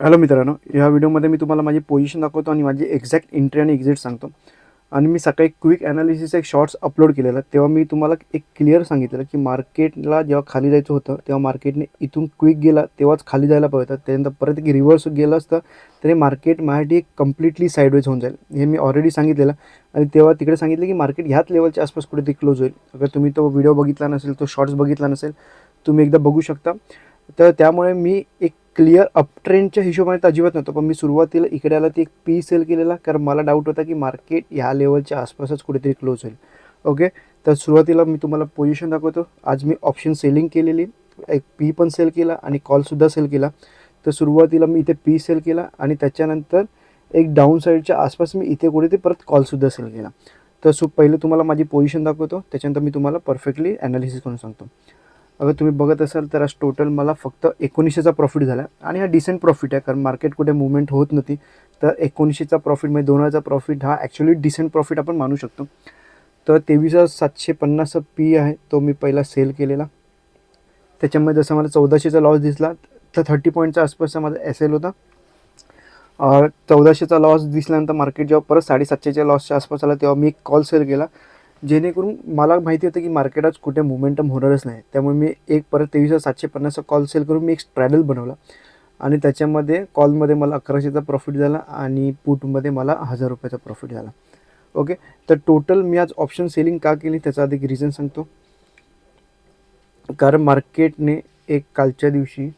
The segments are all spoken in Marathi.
हॅलो मित्रांनो, ह्या व्हिडिओमध्ये मी तुम्हाला माझी पोझिशन दाखवतो आणि माझी एक्झॅक्ट एंट्री आणि एक्झिट सांगतो. आणि मी सकाळी क्विक ॲनालिसिस एक शॉर्ट्स अपलोड केलेला, तेव्हा मी तुम्हाला एक क्लिअर सांगितलेलं की मार्केटला जेव्हा खाली जायचं होतं तेव्हा मार्केटने इथून क्विक गेला तेव्हाच खाली जायला पाहिजे होतं. त्यानंतर परत एक रिव्हर्स गेलं असतं तरी मार्केट माझ्यासाठी कम्प्लिटली साईडवेज होऊन जाईल, हे मी ऑलरेडी सांगितलेलं. आणि तेव्हा तिकडे सांगितलं की मार्केट ह्याच लेवलच्या आसपास कुठेतरी क्लोज होईल. अगर तुम्ही तो व्हिडिओ बघितला नसेल, तो शॉर्ट्स बघितला नसेल, तुम्ही एकदा बघू शकता. तर त्यामुळे मी एक क्लिअर अपट्रेंडच्या हिशोबाने तर अजिबात नव्हतं, पण मी सुरुवातीला इकडे आला ती एक पी सेल केलेला, कारण मला डाऊट होता की मार्केट ह्या लेवलच्या आसपासच कुठेतरी क्लोज होईल. ओके, तर सुरुवातीला मी तुम्हाला पोझिशन दाखवतो. आज मी ऑप्शन सेलिंग केलेली, एक पी पण सेल केला आणि कॉलसुद्धा सेल केला. तर सुरुवातीला मी इथे पी सेल केला आणि त्याच्यानंतर एक डाऊन साईडच्या आसपास मी इथे कुठे ते परत कॉलसुद्धा सेल केला. तर पहिले तुम्हाला माझी पोझिशन दाखवतो, त्याच्यानंतर मी तुम्हाला परफेक्टली ॲनालिसिस करून सांगतो. अगर तुम्ही बघत असाल तर आज टोटल मला फक्त 1900चा प्रॉफिट झाला आणि हा डिसेंट प्रॉफिट आहे, कारण मार्केट कुठे मुवमेंट होत नव्हती. तर 1900चा प्रॉफिट म्हणजे 2000चा प्रॉफिट हा ॲक्च्युली डिसेंट प्रॉफिट आपण मानू शकतो. तर 23,750 पी आहे, तो मी पहिला सेल केलेला. त्याच्यामध्ये जसं मला 1400चा लॉस दिसला, तर 30 पॉईंटच्या आसपासचा माझा एस एल होता. 1400चा लॉस दिसल्यानंतर मार्केट जेव्हा परत 750च्या लॉसच्या आसपास आला तेव्हा मी एक कॉल सेल केला, जेणेकरून मला माहिती होतं की मार्केट आज कुठे मोमेंटम होणारच नाही. त्यामुळे मी एक परत 23,750चा कॉल सेल करून मी एक स्ट्रॅडल बनवला आणि त्याच्यामध्ये कॉलमध्ये मला 1100चा प्रॉफिट झाला आणि पुटमध्ये मला 1000 रुपयाचा प्रॉफिट झाला. ओके, तर टोटल मी आज ऑप्शन सेलिंग का केली त्याचा अधिक रिझन सांगतो. कारण मार्केटने एक कालच्या दिवशी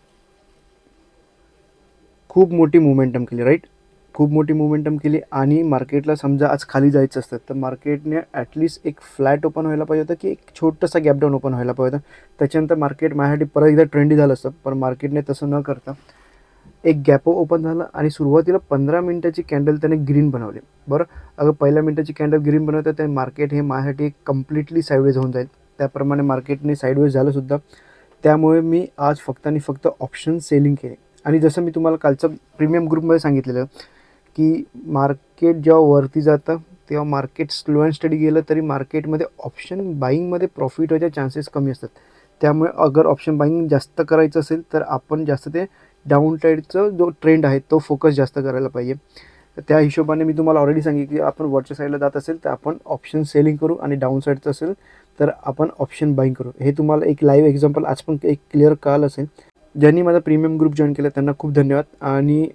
खूप मोठी मोमेंटम केली, राईट. खूप मोठी मोमेंटम केली आणि मार्केटला समजा आज खाली जायचं असतं तर मार्केटने ॲटलिस्ट एक फ्लॅट ओपन व्हायला पाहिजे होतं, की एक छोटंसा गॅप डाऊन ओपन व्हायला पाहिजे होतं. त्याच्यानंतर मार्केट माझ्यासाठी परत एकदा ट्रेंडी झालं असतं, पण मार्केटने तसं न करता एक गॅप ओपन झालं आणि सुरुवातीला 15 मिनिटाची कॅन्डल त्याने ग्रीन बनवली. बरं, अगर पहिल्या मिनिटाची कॅन्डल ग्रीन बनवतं तर मार्केट हे माझ्यासाठी कम्प्लिटली साईडवेज होऊन जाईल. त्याप्रमाणे मार्केटने साईडवेज झालंसुद्धा. त्यामुळे मी आज फक्त आणि फक्त ऑप्शन सेलिंग केले. आणि जसं मी तुम्हाला कालचं प्रीमियम ग्रुपमध्ये सांगितलेलं की मार्केट जेव्हा वरती जातं तेव्हा मार्केट स्लो अँड स्टडी गेलं तरी मार्केटमध्ये ऑप्शन बाईंगमध्ये प्रॉफिट व्हायचे चान्सेस कमी असतात. त्यामुळे अगर ऑप्शन बाईंग जास्त करायचं असेल तर आपण जास्त ते डाऊन साईडचा जो ट्रेंड आहे तो फोकस जास्त करायला पाहिजे. तर त्या हिशोबाने मी तुम्हाला ऑलरेडी सांगितलं की आपण वरच्या साईडला जात असेल तर आपण ऑप्शन सेलिंग करू आणि डाऊन साईडचं असेल तर आपण ऑप्शन बाईंग करू. हे तुम्हाला एक लाईव्ह एक्झाम्पल आज पण एक क्लिअर कळालं असेल. ज्यांनी माझा प्रीमियम ग्रुप जॉईन केला त्यांना खूप धन्यवाद. आणि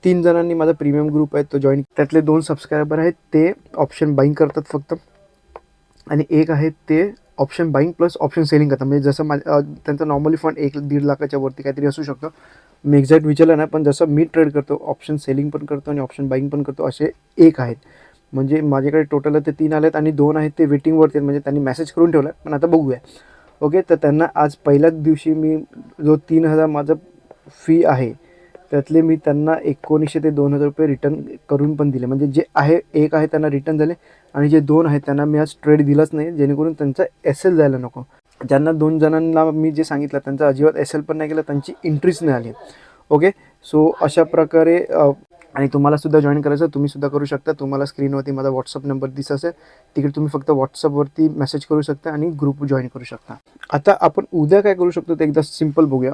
3 जणांनी माझा प्रीमियम ग्रुप आहे तो जॉईन, त्यातले 2 सबस्क्रायबर आहेत ते ऑप्शन बाईंग करतात फक्त, आणि एक आहे ते option buying plus option selling करतात. म्हणजे जसं त्यांचा नॉर्मली फंड 1-1.5 लाखाच्या वरती काहीतरी असू शकतो, मी एक्झॅक्ट विचारलं नाही, पण जसं मी ट्रेड करतो ऑप्शन सेलिंग पण करतो आणि ऑप्शन बाईंग पण करतो, असे एक आहेत. म्हणजे माझ्याकडे टोटल ते 3 आलेत आणि 2 आहेत ते वेटिंगवरती आहेत, म्हणजे त्यांनी मेसेज करून ठेवला पण आता बघूया. ओके, तर त्यांना आज पहिल्याच दिवशी मी जो 3000 माझं फी आहे त्यातले मी त्यांना 1900 ते 2000 रुपये रिटर्न करून पण दिले. म्हणजे जे आहे एक आहे त्यांना रिटर्न झाले आणि जे 2 आहेत त्यांना मी आज ट्रेड दिलाच नाही, जेणेकरून त्यांचा एस एल जायला नको. ज्यांना 2 जणांना मी जे सांगितलं त्यांचा अजिबात एस एल पण नाही केलं, त्यांची एंट्रीच नाही आली. ओके, सो अशा प्रकारे आणि तुम्हालासुद्धा जॉईन करायचं तुम्हीसुद्धा करू शकता. तुम्हाला स्क्रीनवरती माझा व्हॉट्सअप नंबर दिसत असेल, तिकडे तुम्ही फक्त व्हॉट्सअपवरती मेसेज करू शकता आणि ग्रुप जॉईन करू शकता. आता आपण उद्या काय करू शकतो ते एकदा सिम्पल बघूया.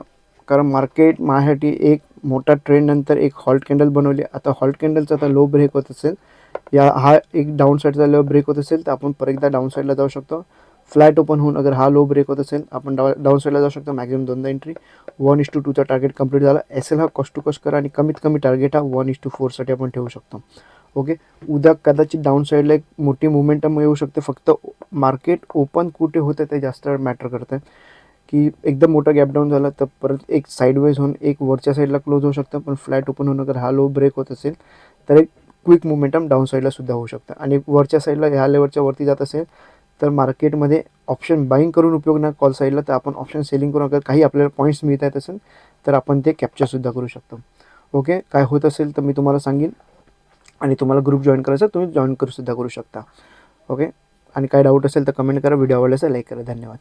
कारण मार्केट माझ्यासाठी एक मोठा ट्रेंड नंतर एक हॉल्ट कॅन्डल बनवली. आता हॉल्ट कॅन्डलचा आता लो ब्रेक होत असेल, या हा एक डाऊन साईडचा लो ब्रेक होत असेल तर आपण परत एकदा डाऊन साईडला जाऊ शकतो. फ्लॅट ओपन होऊन अगर हा लो ब्रेक होत असेल आपण डाऊन साईडला जाऊ शकतो. मॅक्झिमम 2दा एंट्री. 1:2चा टार्गेट कंप्लीट झाला. एस एल हा कॉस्ट टू कॉस्ट करा आणि कमीत कमी टार्गेट हा 1:4साठी आपण ठेवू शकतो. ओके, उद्या कदाचित डाऊन साईडला एक मोठी मुवमेंटम येऊ शकते. फक्त मार्केट ओपन कुठे होतं ते जास्त मॅटर करतं, की एकदम मोठा गॅप डाऊन झाला तर परत एक साईडवेज होऊन एक वरच्या साईडला क्लोज होऊ शकतं. पण फ्लॅट ओपन होऊन अगर हा लो ब्रेक होत असेल तर एक क्विक मोमेंटम डाऊन साईडला सुद्धा होऊ शकतं. आणि वरच्या साईडला ह्या लेवलच्या वरती जात असेल तर मार्केटमध्ये ऑप्शन बाईंग करून उपयोग नाही कॉल साईडला, तर आपण ऑप्शन सेलिंग करून अगर काही आपल्याला पॉईंट्स मिळत आहेत असेल तर आपण ते कॅप्चरसुद्धा करू शकतो. ओके, काय होत असेल तर मी तुम्हाला सांगेन आणि तुम्हाला ग्रुप जॉईन करायचा तुम्ही जॉईन करू शकता. ओके, आणि काय डाऊट असेल तर कमेंट करा. व्हिडिओ आवडला असेल लाईक करा. धन्यवाद.